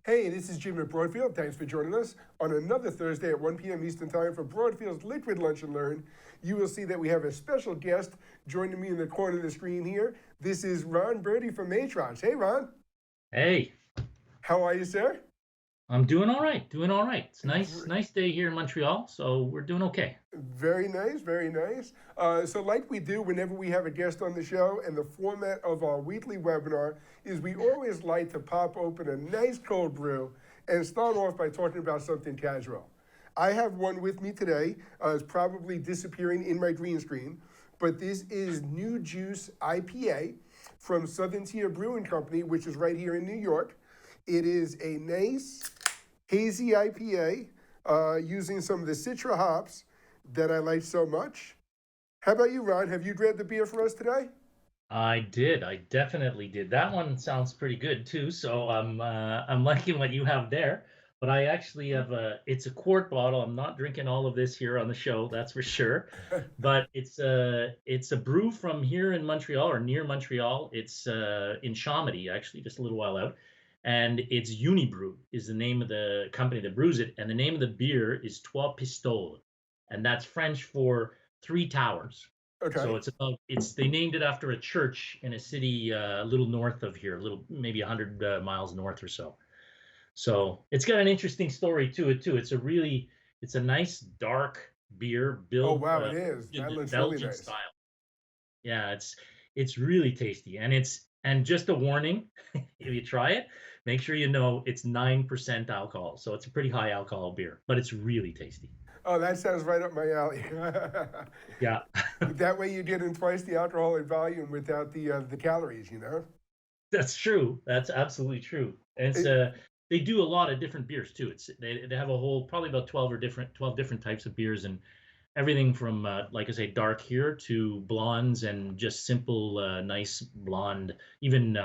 Hey, this is Jim at Broadfield. Thanks for joining us on another Thursday at 1 p.m. Eastern Time for Broadfield's Liquid Lunch and Learn. You will see that we have a special guest joining me in the corner of the screen here. This is Ron Birdie from Maevex. Hey, Ron. Hey, How are you, sir? I'm doing all right, doing all right. It's nice day here in Montreal, so we're doing okay. Very nice, very nice. So like we do whenever we have a guest on the show, and the format of our weekly webinar is we always like to pop open a nice cold brew and start off by talking about something casual. I have one with me today. It's probably disappearing in my green screen, but this is New Juice IPA from Southern Tier Brewing Company, which is right here in New York. It is a nice hazy IPA using some of the Citra hops that I like so much. How about you, Ron? Have you grabbed the beer for us today? I did, I definitely did. That one sounds pretty good too, so I'm liking what you have there. But I actually have it's a quart bottle. I'm not drinking all of this here on the show, that's for sure. But it's a brew from here in Montreal or near Montreal. It's in Chamonix, actually, just a little while out. And it's Unibrew is the name of the company that brews it, and the name of the beer is Trois Pistoles, and that's French for three towers. So Okay. it's they named it after a church in a city a little north of here, a little maybe 100 miles north or so. So it's got an interesting story to it too. It's a nice dark beer, Oh, built wow, it is. in That the looks really Belgian nice. style. Yeah, it's really tasty, and just a warning, if you try it, make sure you know it's 9% alcohol. So it's a pretty high alcohol beer, but it's really tasty. Oh, that sounds right up my alley. Yeah, That way you get in twice the alcoholic volume without the calories, that's true. That's absolutely true. And it's It, they do a lot of different beers too. They have a whole probably about 12 different types of beers, and everything from like I say dark here to blondes and just simple nice blonde, even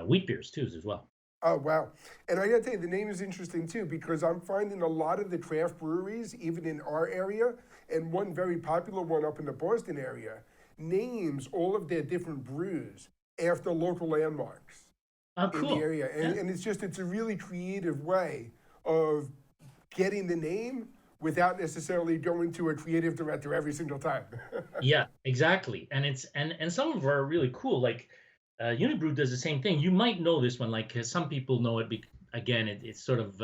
wheat beers too as well. oh, wow. And I gotta tell you, the name is interesting too, because I'm finding a lot of the craft breweries, even in our area, and one very popular one up in the Boston area, names all of their different brews after local landmarks Oh, in the cool. area. Yeah. And it's a really creative way of getting the name without necessarily going to a creative director every single time. Yeah, exactly. And some of them are really cool. Like Unibrew does the same thing. You might know this one, like 'cause some people know it. Again, it's sort of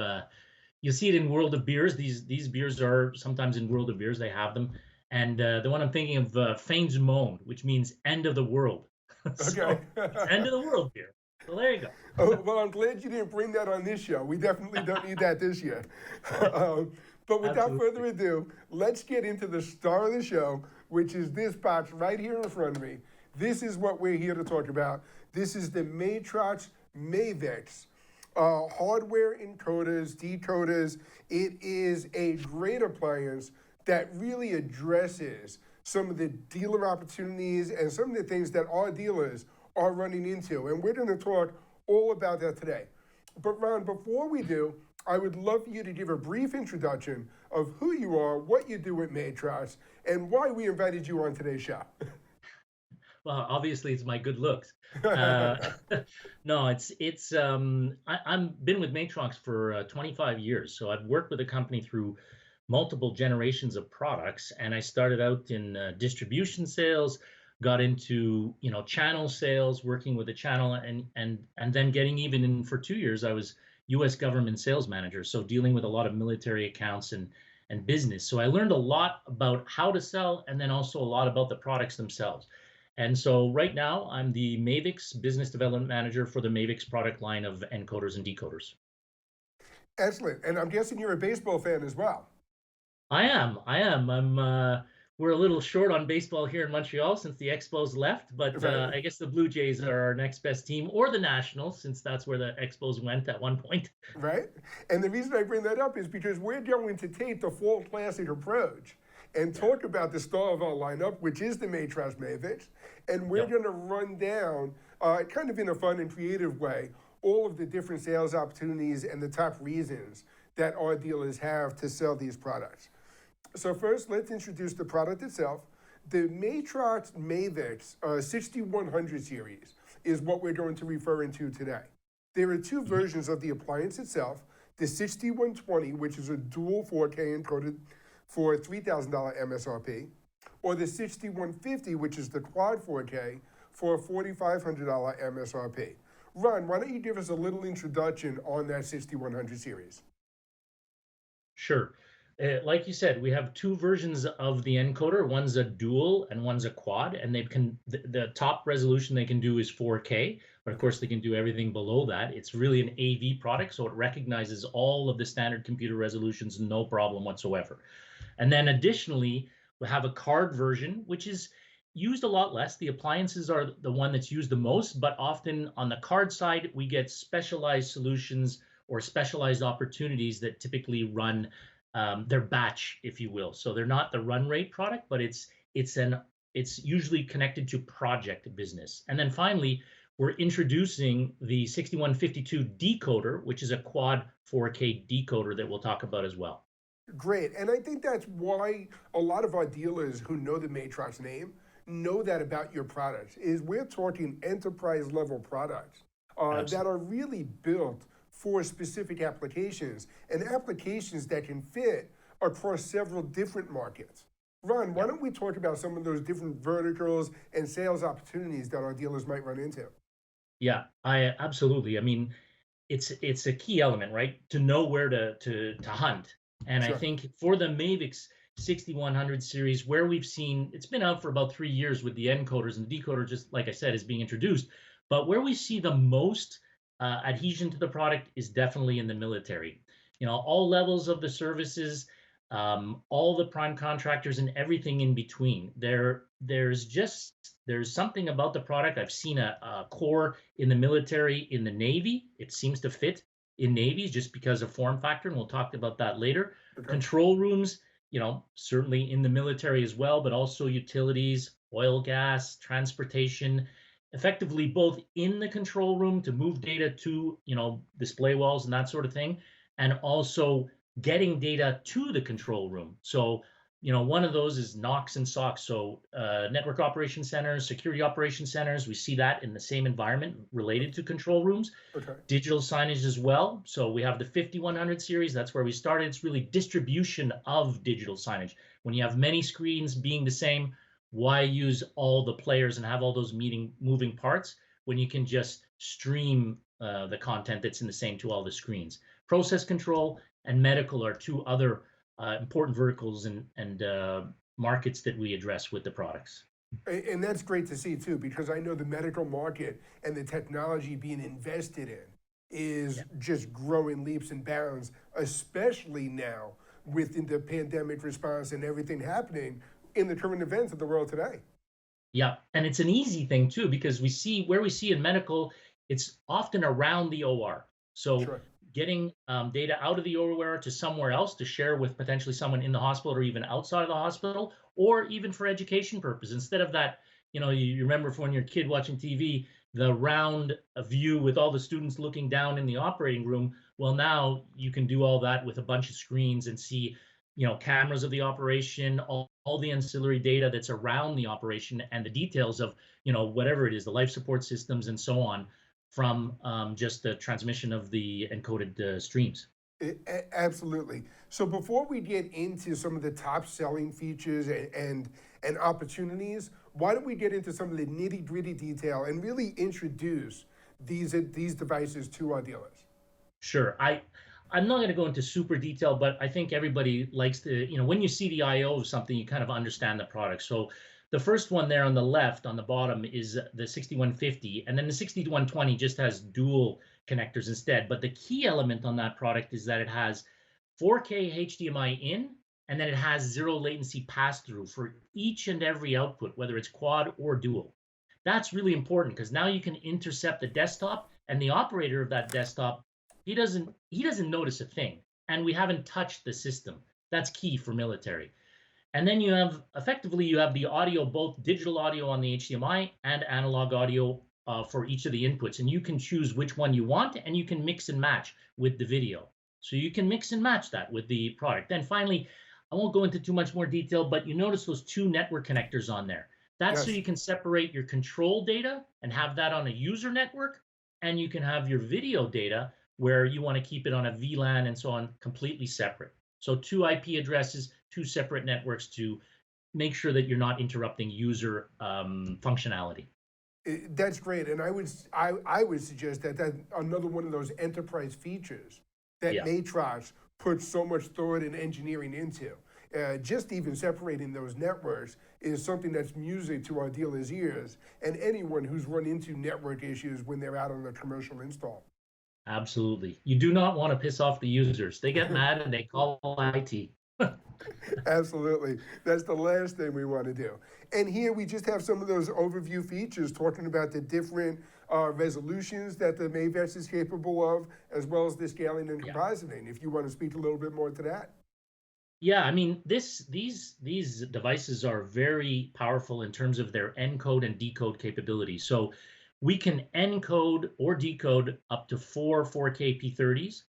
you see it in World of Beers. These beers are sometimes in World of Beers. They have them, and the one I'm thinking of, Fane's Moan, which means end of the world. Okay. So it's end of the world beer. So there you go. Oh, well, I'm glad you didn't bring that on this show. We definitely don't need that this year. um, but without further Absolutely. ado, let's get into the star of the show, which is this box right here in front of me. This is what we're here to talk about. This is the Matrox Maevex hardware encoders, decoders. It is a great appliance that really addresses some of the dealer opportunities and some of the things that our dealers are running into. And we're going to talk all about that today. But Ron, before we do, I would love for you to give a brief introduction of who you are, what you do at Matrox, and why we invited you on today's show. Well, obviously it's my good looks. Uh, no, I'm been with Matrox for 25 years, so I've worked with the company through multiple generations of products, and I started out in distribution sales, got into channel sales, working with a channel, and then getting even in for 2 years I was U.S. government sales manager, so dealing with a lot of military accounts and business. So I learned a lot about how to sell, and then also a lot about the products themselves. And so right now, I'm the Maevex business development manager for the Maevex product line of encoders and decoders. Excellent. And I'm guessing you're a baseball fan as well. I am. I am. We're a little short on baseball here in Montreal since the Expos left, but Right. I guess the Blue Jays are our next best team, or the Nationals, since that's where the Expos went at one point. Right? And the reason I bring that up is because we're going to take the fall classic approach and Yeah. talk about the star of our lineup, which is the Matrox Maevex, and we're Yep. going to run down, kind of in a fun and creative way, all of the different sales opportunities and the top reasons that our dealers have to sell these products. So first, let's introduce the product itself. The Matrox Maevex 6100 series is what we're going to refer into today. There are two versions of the appliance itself: the 6120, which is a dual 4K encoded for $3,000 MSRP, or the 6150, which is the quad 4K for a $4,500 MSRP. Ron, why don't you give us a little introduction on that 6100 series? Sure. Like you said, we have two versions of the encoder. One's a dual and one's a quad, and the top resolution they can do is 4K, but of Okay. course they can do everything below that. It's really an AV product, so it recognizes all of the standard computer resolutions, no problem whatsoever. And then additionally, we have a card version, which is used a lot less. The appliances are the one that's used the most, but often on the card side, we get specialized solutions or specialized opportunities that typically run their batch, if you will. So they're not the run rate product, but it's usually connected to project business. And then finally, we're introducing the 6152 decoder, which is a quad 4K decoder that we'll talk about as well. Great. And I think that's why a lot of our dealers who know the Matrox name know that about your products, is we're talking enterprise level products that Absolutely. are really built for specific applications and applications that can fit across several different markets. Ron, why Yeah. don't we talk about some of those different verticals and sales opportunities that our dealers might run into? Yeah, I absolutely. I mean, it's a key element, right? To know where to hunt. And I Sure. think for the Maevex 6100 series, where we've seen it's been out for about 3 years with the encoders, and the decoder, just like I said, is being introduced. But where we see the most adhesion to the product is definitely in the military. All levels of the services, all the prime contractors, and everything in between. There's something about the product. I've seen a core in the military, in the Navy. It seems to fit in navies just because of form factor, and we'll talk about that later. Okay. Control rooms, certainly in the military as well, but also utilities, oil, gas, transportation, effectively both in the control room to move data to, display walls and that sort of thing, and also getting data to the control room. So, one of those is NOC and SOC. So, network operation centers, security operation centers, we see that in the same environment related to control rooms. Okay. Digital signage as well. So we have the 5100 series. That's where we started. It's really distribution of digital signage. When you have many screens being the same, why use all the players and have all those moving parts when you can just stream the content that's in the same to all the screens? Process control and medical are two other important verticals and markets that we address with the products. And that's great to see too, because I know the medical market and the technology being invested in is Yeah. just growing leaps and bounds, especially now within the pandemic response and everything happening in the current events of the world today. Yeah, and it's an easy thing too because we see in medical, it's often around the OR. So Sure. getting data out of the OR to somewhere else to share with potentially someone in the hospital or even outside of the hospital, or even for education purposes. Instead of that, you remember from when you're a kid watching TV, the round view with all the students looking down in the operating room. Well, now you can do all that with a bunch of screens and see cameras of the operation, all the ancillary data that's around the operation, and the details of whatever it is, the life support systems and so on, from just the transmission of the encoded streams. Absolutely. So before we get into some of the top selling features and opportunities, why don't we get into some of the nitty gritty detail and really introduce these devices to our dealers? Sure. I'm not going to go into super detail, but I think everybody likes to, when you see the IO of something, you kind of understand the product. So the first one there on the left, on the bottom, is the 6150, and then the 6120 just has dual connectors instead. But the key element on that product is that it has 4K HDMI in, and then it has zero latency pass through for each and every output, whether it's quad or dual. That's really important because now you can intercept the desktop, and the operator of that desktop, he doesn't notice a thing, and we haven't touched the system. That's key for military. And then you have the audio, both digital audio on the HDMI and analog audio for each of the inputs, and you can choose which one you want, and you can mix and match with the video. So you can mix and match that with the product. Then finally, I won't go into too much more detail, but you notice those two network connectors on there. That's so Yes. you can separate your control data and have that on a user network, and you can have your video data where you want to keep it on a VLAN and so on, completely separate. So two IP addresses, two separate networks to make sure that you're not interrupting user functionality. That's great, and I would suggest that that's another one of those enterprise features that Yeah. Matrox puts so much thought and engineering into. Just even separating those networks is something that's music to our dealers' ears and anyone who's run into network issues when they're out on a commercial install. Absolutely. You do not want to piss off the users. They get mad and they call IT. Absolutely. That's the last thing we want to do. And here we just have some of those overview features talking about the different resolutions that the Maevex is capable of, as well as the scaling and Yeah. compositing, if you want to speak a little bit more to that. Yeah, I mean, these devices are very powerful in terms of their encode and decode capability. So we can encode or decode up to four 4K P30s,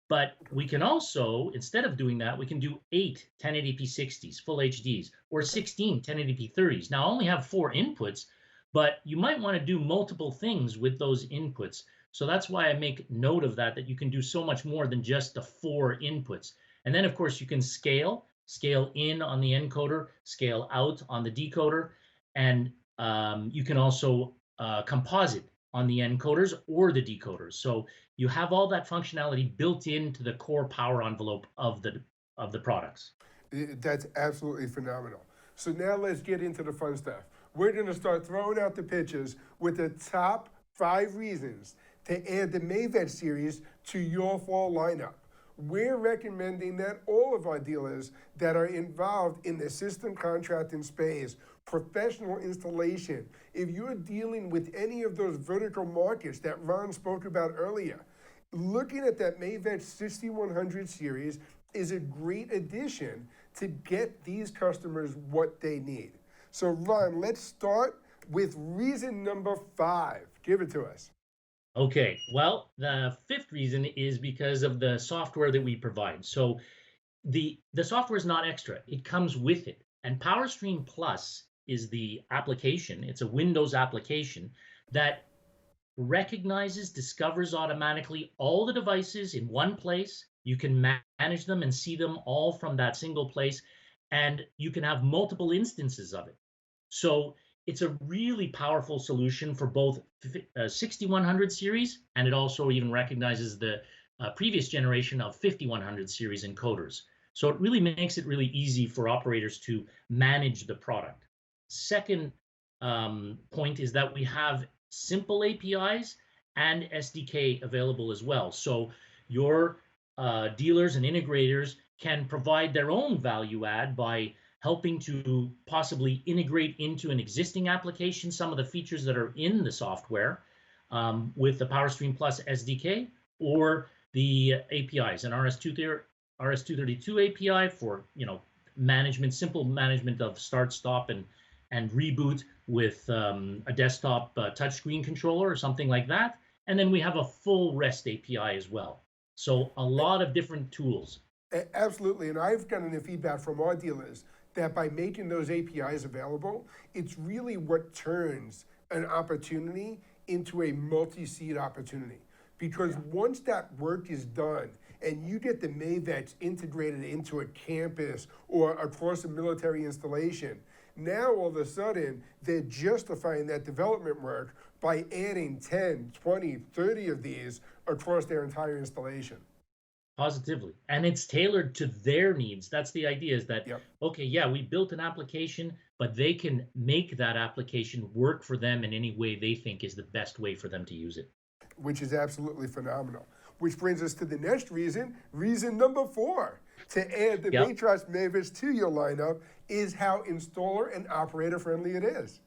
but we can also, instead of doing that, we can do eight 1080p 60s, full HDs, or Okay. 16 1080p 30s. Now, I only have four inputs, but you might want to do multiple things with those inputs. So that's why I make note of that, that you can do so much more than just the four inputs. And then, of course, you can scale in on the encoder, scale out on the decoder, and you can also composite on the encoders or the decoders. So you have all that functionality built into the core power envelope of the products. That's absolutely phenomenal. So now let's get into the fun stuff. We're going to start throwing out the pitches with the top 5 reasons to add the Maevex series to your fall lineup. We're recommending that all of our dealers that are involved in the system contracting space, professional installation, if you're dealing with any of those vertical markets that Ron spoke about earlier, looking at that Maevex 6100 series is a great addition to get these customers what they need. So, Ron, let's start with reason number 5. Give it to us. Okay, well, the fifth reason is because of the software that we provide. So the software is not extra; it comes with it. And PowerStream Plus is the application. It's a Windows application that recognizes, discovers automatically all the devices in one place. You can manage them and see them all from that single place, and you can have multiple instances of it. So it's a really powerful solution for both 6100 series, and it also even recognizes the previous generation of 5100 series encoders. So it really makes it really easy for operators to manage the product. Second point is that we have simple APIs and SDK available as well. So your dealers and integrators can provide their own value add by helping to possibly integrate into an existing application some of the features that are in the software with the PowerStream Plus SDK or the APIs, an RS-232 API for management, simple management of start, stop, and reboot with a desktop touchscreen controller or something like that. And then we have a full REST API as well. So a lot of different tools. Absolutely, and I've gotten the feedback from our dealers that by making those APIs available, it's really what turns an opportunity into a multi-seat opportunity. Because once that work is done and you get the Maevex integrated into a campus or across a military installation, now all of a sudden they're justifying that development work by adding 10, 20, 30 of these across their entire installation. Positively. And it's tailored to their needs. That's the idea is that, Yep. okay, yeah, we built an application, but they can make that application work for them in any way they think is the best way for them to use it. Which is absolutely phenomenal. Which brings us to the next reason number 4, to add the Yep. Matrox Maevex to your lineup is how installer and operator friendly it is.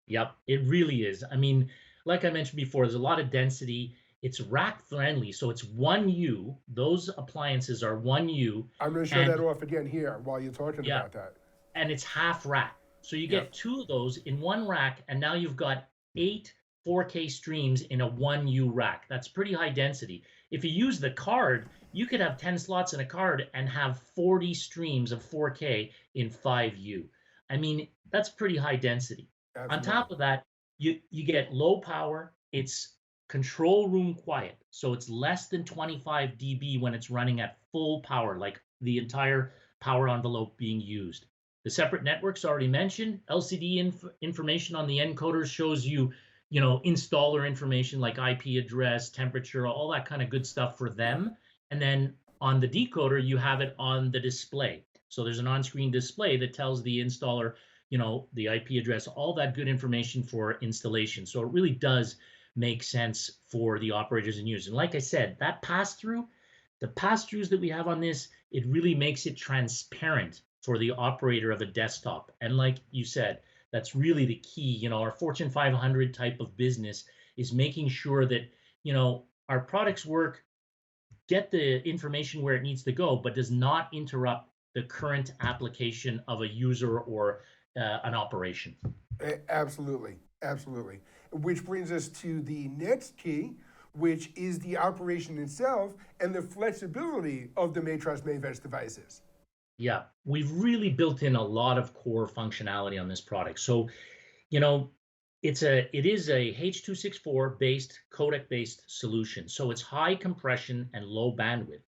Yep. It really is. I mean, like I mentioned before, there's a lot of density. It's rack friendly. So it's one U. Those appliances are one U. I'm going to show that And off again here while you're talking yeah, about that. and it's half rack. So you Yep. get two of those in one rack, and now you've got eight 4K streams in a 1U rack. That's pretty high density. If you use the card, you could have 10 slots in a card and have 40 streams of 4K in 5U. I mean, that's pretty high density. On Absolutely. top of that, you get low power. It's control room quiet. So it's less than 25 dB when it's running at full power, like the entire power envelope being used. The separate networks already mentioned. LCD information on the encoders shows you, installer information like IP address, temperature, all that kind of good stuff for them. And then on the decoder, you have it on the display. So there's an on-screen display that tells the installer, the IP address, all that good information for installation. So it really does make sense for the operators and users. And like I said, that pass-through, the pass-throughs that we have on this, it really makes it transparent for the operator of a desktop. And like you said, that's really the key. Our Fortune 500 type of business is making sure that, our products work, get the information where it needs to go, but does not interrupt the current application of a user or an operation. Absolutely, absolutely. Which brings us to the next key, which is the operation itself and the flexibility of the Matrox Maevex devices. Yeah, we've really built in a lot of core functionality on this product. So, it is a H.264 based codec based solution. So it's high compression and low bandwidth.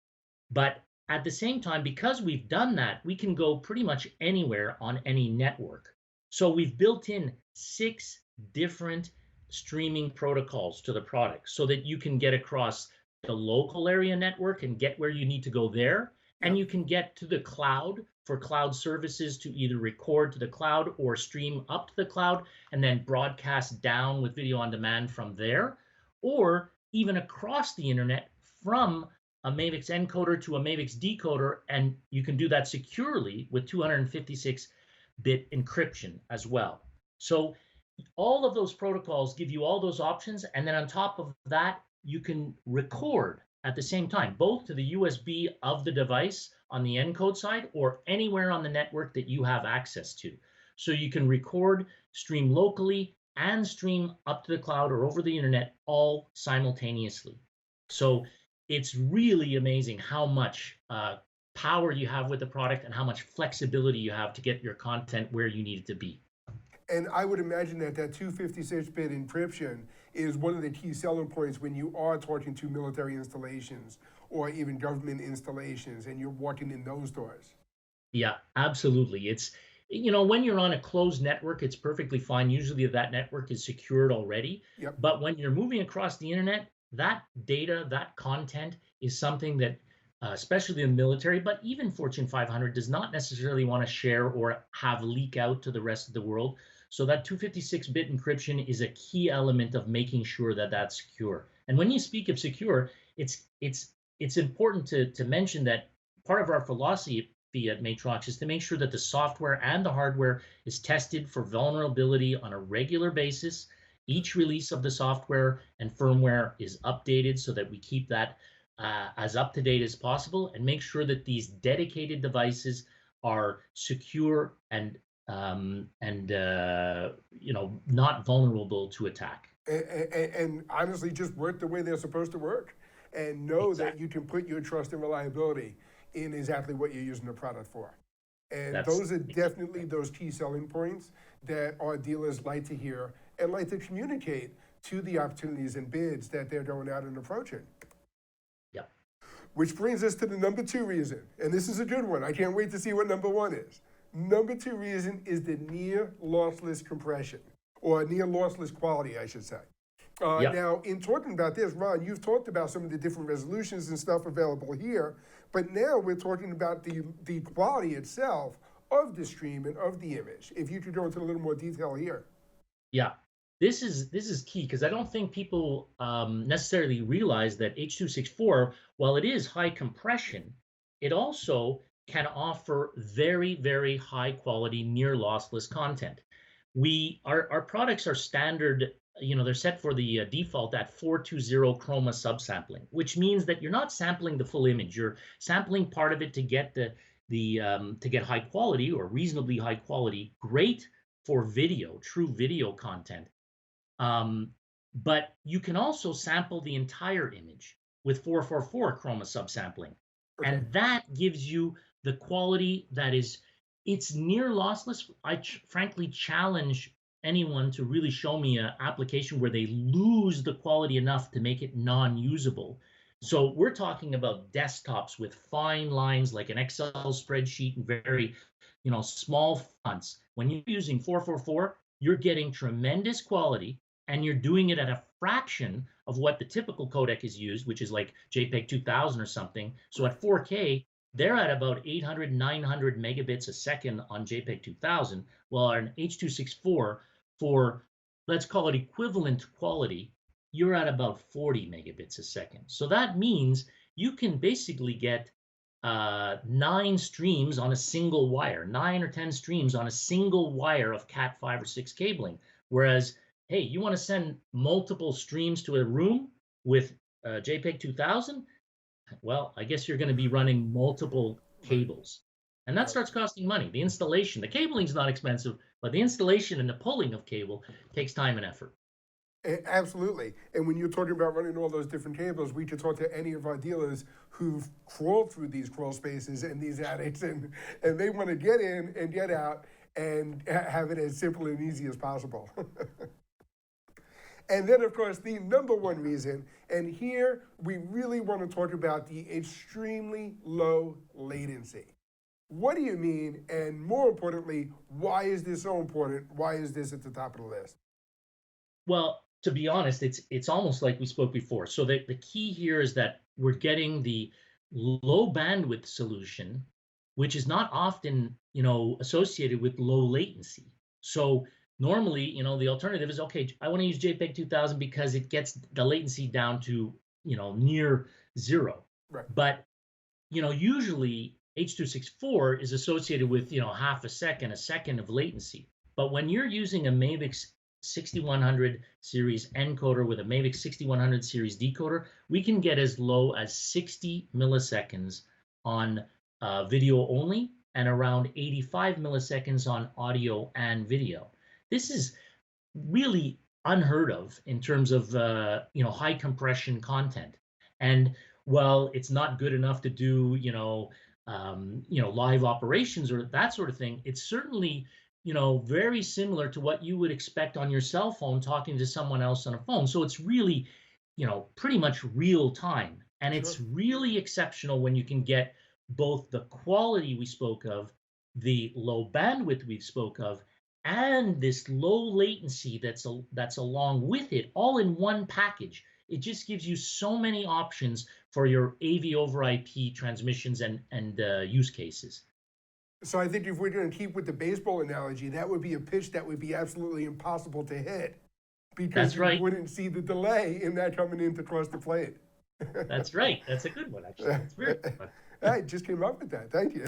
But at the same time, because we've done that, we can go pretty much anywhere on any network. So we've built in 6 different streaming protocols to the product so that you can get across the local area network and get where you need to go there. And you can get to the cloud for cloud services to either record to the cloud or stream up to the cloud and then broadcast down with video on demand from there, or even across the internet from a Maevex encoder to a Maevex decoder, and you can do that securely with 256-bit encryption as well. So all of those protocols give you all those options, and then on top of that, you can record at the same time, both to the USB of the device on the encode side or anywhere on the network that you have access to. So you can record, stream locally, and stream up to the cloud or over the internet all simultaneously. So it's really amazing how much power you have with the product and how much flexibility you have to get your content where you need it to be. And I would imagine that 256-bit encryption is one of the key selling points when you are talking to military installations or even government installations and you're walking in those doors. Yeah, absolutely. It's, when you're on a closed network, it's perfectly fine. Usually that network is secured already. Yep. But when you're moving across the internet, that data, that content is something that, especially in the military, but even Fortune 500 does not necessarily want to share or have leak out to the rest of the world. So that 256-bit encryption is a key element of making sure that that's secure. And when you speak of secure, it's important to mention that part of our philosophy at Matrox is to make sure that the software and the hardware is tested for vulnerability on a regular basis. Each release of the software and firmware is updated so that we keep that as up to date as possible and make sure that these dedicated devices are secure and not vulnerable to attack. And honestly, just work the way they're supposed to work, and know that you can put your trust and reliability in exactly what you're using the product for. And those are definitely those key selling points that our dealers like to hear and like to communicate to the opportunities and bids that they're going out and approaching. Yep. Which brings us to the number 2 reason, and this is a good one. I can't wait to see what number 1 is. Number 2 reason is the near lossless compression, or near lossless quality, I should say. Now, in talking about this, Ron, you've talked about some of the different resolutions and stuff available here, but now we're talking about the quality itself of the stream and of the image. If you could go into a little more detail here. Yeah, this is key because I don't think people necessarily realize that H.264, while it is high compression, it also can offer very, very high quality near lossless content. Our products are standard, they're set for the default at 420 chroma subsampling, which means that you're not sampling the full image. You're sampling part of it to get to get high quality or reasonably high quality, great for video, true video content. But you can also sample the entire image with 444 chroma subsampling. Okay. And that gives you the quality that it's near lossless. I frankly challenge anyone to really show me an application where they lose the quality enough to make it non-usable. So we're talking about desktops with fine lines like an Excel spreadsheet and very, small fonts. When you're using 444, you're getting tremendous quality and you're doing it at a fraction of what the typical codec is used, which is like JPEG 2000 or something. So at 4K, they're at about 800, 900 megabits a second on JPEG 2000, while on H.264, for let's call it equivalent quality, you're at about 40 megabits a second. So that means you can basically get 9 streams on a single wire, 9 or 10 streams on a single wire of Cat 5 or 6 cabling. Whereas, hey, you want to send multiple streams to a room with JPEG 2000? Well, I guess you're going to be running multiple cables. And that starts costing money. The installation, the cabling is not expensive, but the installation and the pulling of cable takes time and effort. Absolutely. And when you're talking about running all those different cables, we could talk to any of our dealers who've crawled through these crawl spaces and these attics, and they want to get in and get out and have it as simple and easy as possible. And then, of course, the number one reason, and here we really want to talk about the extremely low latency. What do you mean? And more importantly, why is this so important? Why is this at the top of the list? Well, to be honest, it's almost like we spoke before. So the key here is that we're getting the low bandwidth solution, which is not often, associated with low latency. So normally, the alternative is, okay, I want to use JPEG 2000 because it gets the latency down to, near zero. Right. But, usually H.264 is associated with, half a second of latency. But when you're using a Maevex 6100 series encoder with a Maevex 6100 series decoder, we can get as low as 60 milliseconds on video only and around 85 milliseconds on audio and video. This is really unheard of in terms of high compression content. And while it's not good enough to do live operations or that sort of thing, it's certainly very similar to what you would expect on your cell phone talking to someone else on a phone. So it's really, pretty much real time. And it's really exceptional when you can get both the quality we spoke of, the low bandwidth we spoke of, and this low latency that's along with it, all in one package. It just gives you so many options for your AV over IP transmissions and use cases. So I think if we're going to keep with the baseball analogy, that would be a pitch that would be absolutely impossible to hit because you wouldn't see the delay in that coming in to cross the plate. That's right. That's a good one, actually. That's very good one. I just came up with that. Thank you.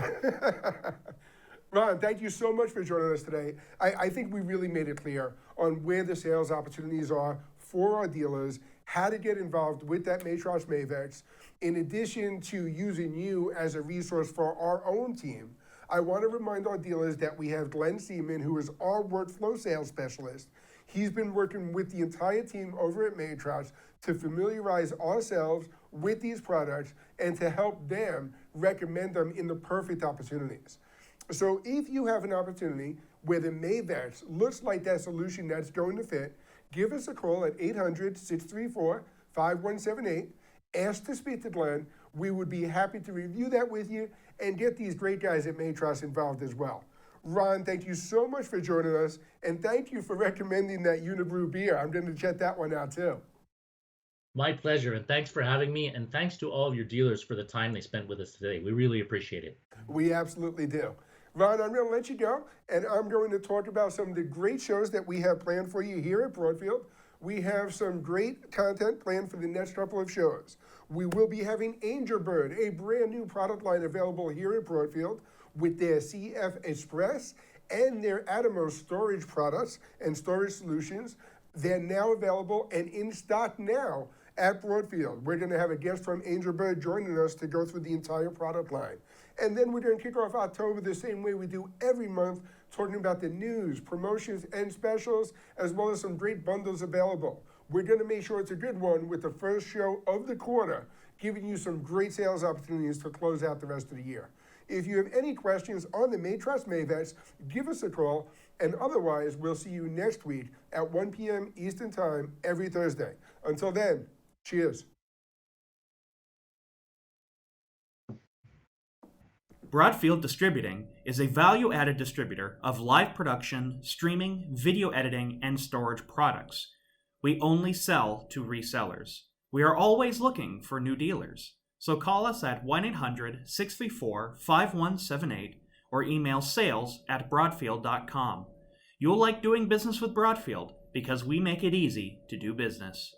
Ron, thank you so much for joining us today. I think we really made it clear on where the sales opportunities are for our dealers, how to get involved with that Matrox Maevex, in addition to using you as a resource for our own team. I want to remind our dealers that we have Glenn Seaman, who is our workflow sales specialist. He's been working with the entire team over at Matrox to familiarize ourselves with these products and to help them recommend them in the perfect opportunities. So if you have an opportunity where the Maevex looks like that solution that's going to fit, give us a call at 800-634-5178. Ask to speak to Glenn. We would be happy to review that with you and get these great guys at Matrox involved as well. Ron, thank you so much for joining us, and thank you for recommending that Unibrew beer. I'm going to check that one out too. My pleasure, and thanks for having me, and thanks to all of your dealers for the time they spent with us today. We really appreciate it. We absolutely do. Ron, I'm going to let you go, and I'm going to talk about some of the great shows that we have planned for you here at Broadfield. We have some great content planned for the next couple of shows. We will be having Angel Bird, a brand new product line available here at Broadfield with their CF Express and their Atomos storage products and storage solutions. They're now available and in stock now at Broadfield. We're going to have a guest from Angel Bird joining us to go through the entire product line. And then we're going to kick off October the same way we do every month, talking about the news, promotions, and specials, as well as some great bundles available. We're going to make sure it's a good one with the first show of the quarter, giving you some great sales opportunities to close out the rest of the year. If you have any questions on the Trust Maevex, give us a call. And otherwise, we'll see you next week at 1 p.m. Eastern Time every Thursday. Until then, cheers. Broadfield Distributing is a value-added distributor of live production, streaming, video editing, and storage products. We only sell to resellers. We are always looking for new dealers. So call us at 1-800-634-5178 or email sales@broadfield.com. You'll like doing business with Broadfield because we make it easy to do business.